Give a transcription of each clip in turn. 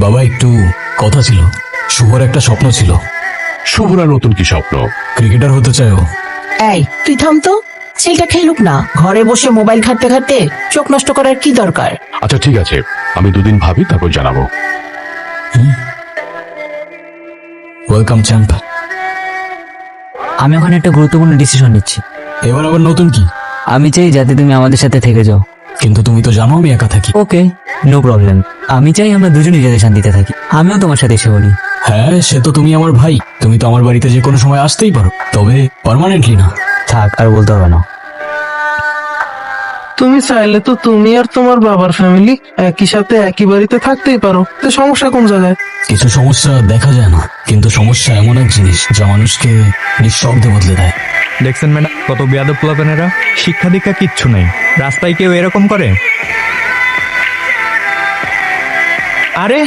বাবা একটু কথা ছিল। শুভর একটা স্বপ্ন ছিল। শুভরা নতুন কি স্বপ্ন? ক্রিকেটার হতে চায় ও। এই তুই থাম তো, ছেলেটা খেলুক না। ঘরে বসে মোবাইল ঘাটতে ঘাটতে চোখ নষ্ট করার কি দরকার? আচ্ছা ঠিক আছে, আমি দুদিন ভাবি তারপর জানাবো। Welcome champ. আমি ওখানে একটা গুরুত্বপূর্ণ ডিসিশন নিচ্ছি। এবার আবার নতুন কি? আমি চাই যাতে তুমি আমাদের সাথে থেকে যাও। কিন্তু তুমি তো জানো আমি একা থাকি। ওকে, নো প্রবলেম। আমি চাই আমরা দুজনেই যাতে শান্তিতে থাকি। আমিও তোমার সাথে এসে বলি। হ্যাঁ, সে তো তুমি আমার ভাই, তুমি তো আমার বাড়িতে যে কোনো সময় আসতেই পারো, তবে পার্মানেন্টলি না। থাক, আর বলতে হবে না। তুমি চাইলে তো তুমি আর তোমার বাবার ফ্যামিলি একই সাথে একই বাড়িতে থাকতেই পারো, তো সমস্যা কোন জায়গায়? কিছু সমস্যা দেখা যায় না, কিন্তু সমস্যা এমন এক জিনিস যা মানুষকে নিঃশব্দে বদলে দেয়। দেখছেন ম্যাডাম, কত বেয়াদব পোলাপেনেরা, শিক্ষা দীক্ষা কিচ্ছু নেই। রাস্তায় কেউ এরকম করে? আরে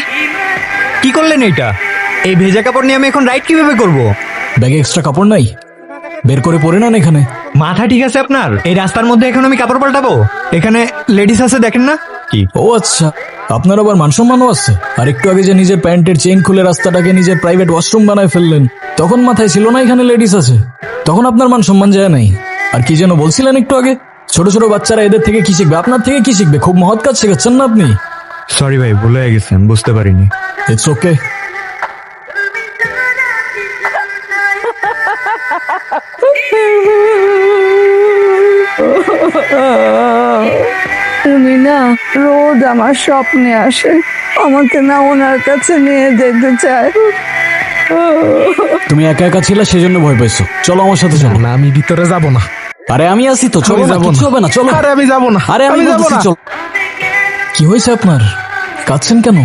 কি করলেন এইটা? এই ভেজা কাপড় নিয়ে আমি এখন রাইড কিভাবে করব? ব্যাগে এক্সট্রা কাপড় নাই? বের করে পরে নেন এখানে। মাথা ঠিক আছে আপনার? এই রাস্তার মধ্যে এখন আমি কাপড় পাল্টাবো? এখানে লেডিস আছে, দেখেন না? কি ও আচ্ছা, আপনার আবার মান সম্মানও আছে। আর একটু আগে যে নিজের প্যান্টের চেইন খুলে রাস্তাটাকে নিজের প্রাইভেট ওয়াশরুম বানায় ফেললেন, তখন মাথায় ছিল না এখানে লেডিস আছে? তখন আপনার মান সম্মান যায় নাই। আর কি যেন বলছিলেন একটু আগে? ছোট ছোট বাচ্চারা এদের থেকে কি শিখবে? আপনার থেকে কি শিখবে? খুব মহৎ কাজ শেখাচ্ছেন না আপনি। সরি ভাই, ভুলে গেছেন, বুঝতে পারিনি। It's okay. উনি না রোজ আমার স্বপ্নে আসে, আমাকে না ওনার কাছে নিয়ে যেতে চায়। তুমি একা একা ছিলে সেজন্য ভয় পাইছো। চলো আমার সাথে চলো। না, আমি ভিতরে যাব না। আরে আমি আছি তো, চলো আমি না, যাবো কিছু না। হবে না, চলো। আরে আমি যাব না। আরে আমি যাব বলতেছি না। চলো। কি হয়েছে আপনার? কাঁদছেন কেন?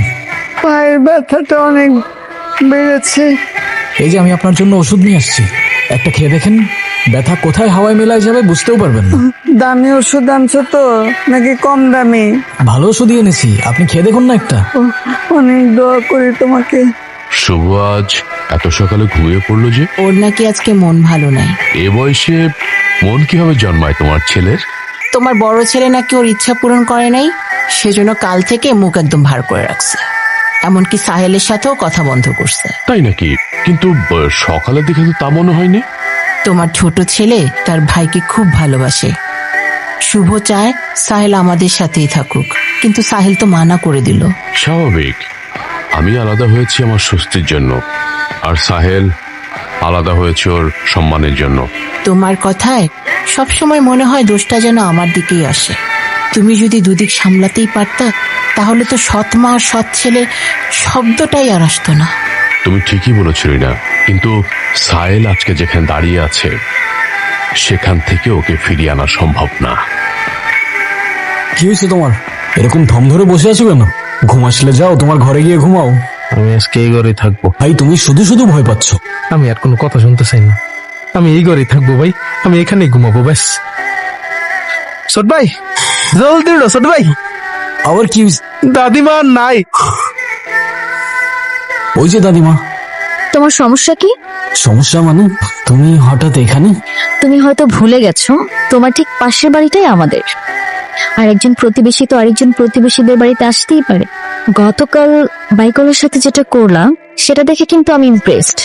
পায়ের ব্যথাটা অনেক বেড়েছে। এই যে আমি আপনার জন্য ওষুধ নিয়ে আসছি, একটা খেয়ে দেখেন। ব্যথা কোথায় হাওয়ায় মেলায় যাবে বুঝতেও পারবেন না। দামি ওষুধ আনছো তো নাকি কম দামি? ভালো ওষুধই এনেছি, আপনি খেয়ে দেখুন না একটা। অনেক দোয়া করি তোমাকে। শুভ আজ এত সকালে ঘুমিয়ে পড়লো যে? ওর নাকি আজকে মন ভালো নাই। এ বয়সে মন কিভাবে জন্মায় তোমার ছেলের? তোমার বড় ছেলে নাকি ওর ইচ্ছা পূরণ করে নাই, সেজন্য কাল থেকে মুখ একদম ভার করে রাখছে। এমনকি সাহেলের সাথেও কথা বন্ধ করছে। তাই নাকি? কিন্তু সকালের দিকে তো তা মনে হয়নি। তোমার ছোট ছেলে তার ভাইকে খুব ভালোবাসে। শুভ চায় সাহেল আমাদের সাথেই থাকুক, কিন্তু সাহেল তো মানা করে দিল। স্বাভাবিক। আমি আলাদা হয়েছি আমার স্বস্তির জন্য, আর সাহেল আলাদা হয়েছে ওর সম্মানের জন্য। তোমার কথায় সবসময় মনে হয় দোষটা যেন আমার দিকেই আসে। তুমি যদি দুদিক সামলাতেই পারতা, তাহলে তো সৎ মা আর সৎ ছেলে শব্দটাই আর আসতো না। তুমি ঠিকই বলেছ রিনা, কিন্তু সাহেল আজকে যেখানে দাঁড়িয়ে আছে সেখান থেকে ওকে ফিরিয়ে আনা সম্ভব না। কি হয়েছে তোমার? এরকম থম ধরে বসে আছো কেন? ঘুম আসলে যাও, তোমার ঘরে গিয়ে ঘুমাও। আমি আজকে এই ঘরেই থাকবো। ভাই তুমি শুধু শুধু ভয় পাচ্ছ। আমি আর কোনো কথা শুনতে চাই না। আমি এই ঘরেই থাকবো ভাই, আমি এখানেই ঘুমাবো ব্যাস। ছোট ভাই, জলদি উঠো ছোট ভাই। আবার কি হয়েছে? দাদিমা নাই। ওই যে দাদিমা। তোমার সমস্যা কি? সমস্যা মানে? তুমি হঠাৎ এখানে? তুমি হয়তো ভুলে গেছো, তোমার ঠিক পাশের বাড়িটাই আমাদের। আর একজন প্রতিবেশী তো আরেকজন প্রতিবেশীদের বাড়িতে আসতেই পারে। গতকাল বাইকলের সাথে যেটা করলাম সেটা দেখে কিন্তু আমি ইমপ্রেসড।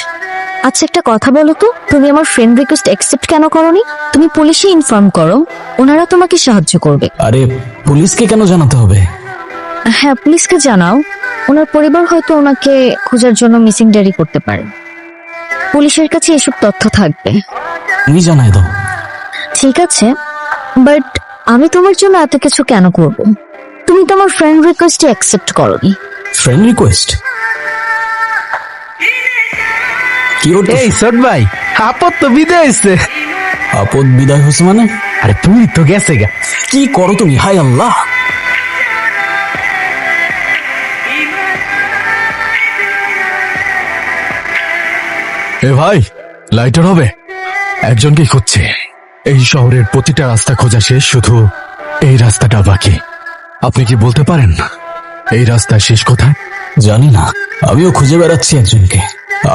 আচ্ছা একটা কথা বলো তো, তুমি আমার ফ্রেন্ড রিকোয়েস্ট অ্যাকসেপ্ট কেন করোনি? তুমি পুলিশে ইনফর্ম করো, ওনারা তোমাকে সাহায্য করবে। আরে পুলিশকে কেন জানাতে হবে? হ্যাঁ, পুলিশকে জানাও। ওনার পরিবার হয়তো ওনাকে খোঁজার জন্য মিসিং ডায়েরি করতে পারে। পুলিশের কাছে এসব তথ্য থাকবে। তুমি জানাই দাও। ঠিক আছে, বাট আমি তোমার জন্য এত কিছু কেন করব? তুমি তো আমার ফ্রেন্ড রিকোয়েস্ট অ্যাকসেপ্ট করোনি। Friend request? কি ওটা? এই ছোট ভাই, আপদ তো বিদায় হয়েছে। আপদ বিদায় হয়েছে মানে? আরে তুমি তো গেছে গা। কি করো তুমি? হায় আল্লাহ। এ ভাই, লাইটার হবে? একজনকে খুঁজছে। এই শহরের প্রতিটা রাস্তা খোঁজা শেষ, শুধু এই রাস্তাটা বাকি। আপনি কি বলতে পারেন এই রাস্তার শেষ কোথায়? জানি না, আমিও খুঁজে বেড়াচ্ছি একজনকে।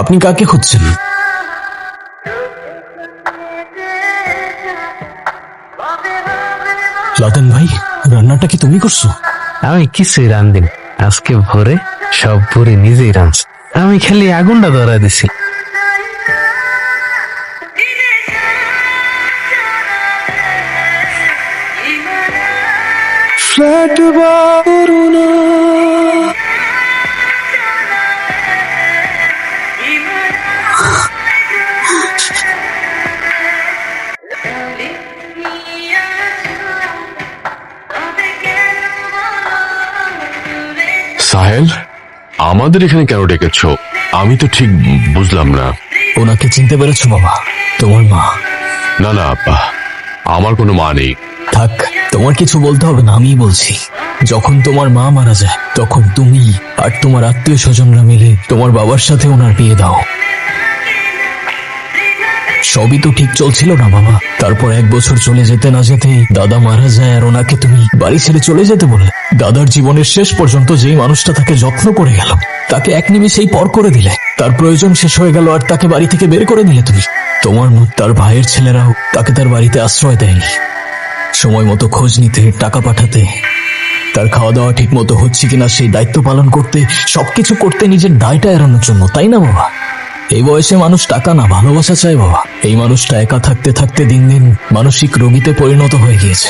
আপনি কাকে খুঁজছেন? লাদেন ভাই, রান্নাটা কি তুমি করছো? আমি কিছুই রান্ধি না। আজকে ভোরে সব পুরে নিজেই রাঁধছে, আমি খালি আগুনটা ধরা দিছি। ফ্ল্যাট বারুনা সাহেল, আমাদের এখানে কেন ডেকেছো? আমি তো ঠিক বুঝলাম না। ওনাকে চিনতে পেরেছো বাবা? তোমার মা। না না আব্বা, আমার কোনো মা নেই। থাক, তোমার কিছু বলতে হবে না, আমিই বলছি। যখন তোমার মা মারা যায় তখন তুমি আর তোমার আত্মীয় স্বজনরা মিলে তোমার বাবার সাথে ওনার বিয়ে দাও। সবই তো ঠিক চলছিল না বাবা, তারপর 1 বছর চলে যেতে না যেতেই দাদা মারা যায় আর ওনাকে তুমি বাড়ি ছেড়ে চলে যেতে বললে। দাদার জীবনের শেষ পর্যন্ত যেই মানুষটা তাকে যত্ন করে গেল তাকে এক নিমিষেই পর করে দিলে। তার প্রয়োজন শেষ হয়ে গেল আর তাকে বাড়ি থেকে বের করে দিলে তুমি। তোমার তার ভাইয়ের ছেলেরাও তাকে তার বাড়িতে আশ্রয় দেয়নি। সময় মতো খোঁজ নিতে, টাকা পাঠাতে, তার খাওয়া দাওয়া ঠিক মতো হচ্ছে কিনা সেই দায়িত্ব পালন করতে, সবকিছু করতে নিজের দায়টা এড়ানোর জন্য, তাই না বাবা? এই বয়সে মানুষ টাকা না ভালোবাসা চায় বাবা। এই মানুষটা একা থাকতে থাকতে দিন দিন মানসিক রোগীতে পরিণত হয়ে গিয়েছে।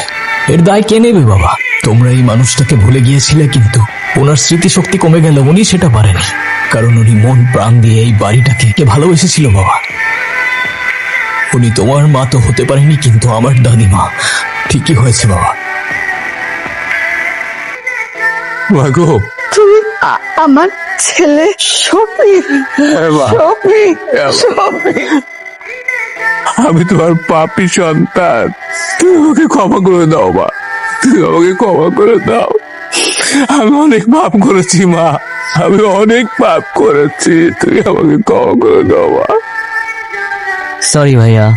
এর দায় কে নেবে বাবা? তোমরা এই মানুষটাকে ভুলে গিয়েছিলে, কিন্তু ওনার স্মৃতিশক্তি কমে গেল, উনি সেটা পারেনি। কারণ উনি মন প্রাণ দিয়ে এই বাড়িটাকে কে ভালোবেসেছিল বাবা। উনি তোমার মা তো হতে পারেনি, কিন্তু আমার দাদিমা ঠিকই হয়েছে বাবা। মাগো, তুমি আমার ছেলে শফিক। শফিক, শফিক। আমি তোমার পাপী সন্তান, তুমি আমাকে ক্ষমা করে দাও মা, তুমি আমাকে ক্ষমা করে দাও। আমি অনেক পাপ করেছি মা, আমি অনেক পাপ করেছি, তুমি আমাকে ক্ষমা করে দাও মা। সরি ভাইয়া।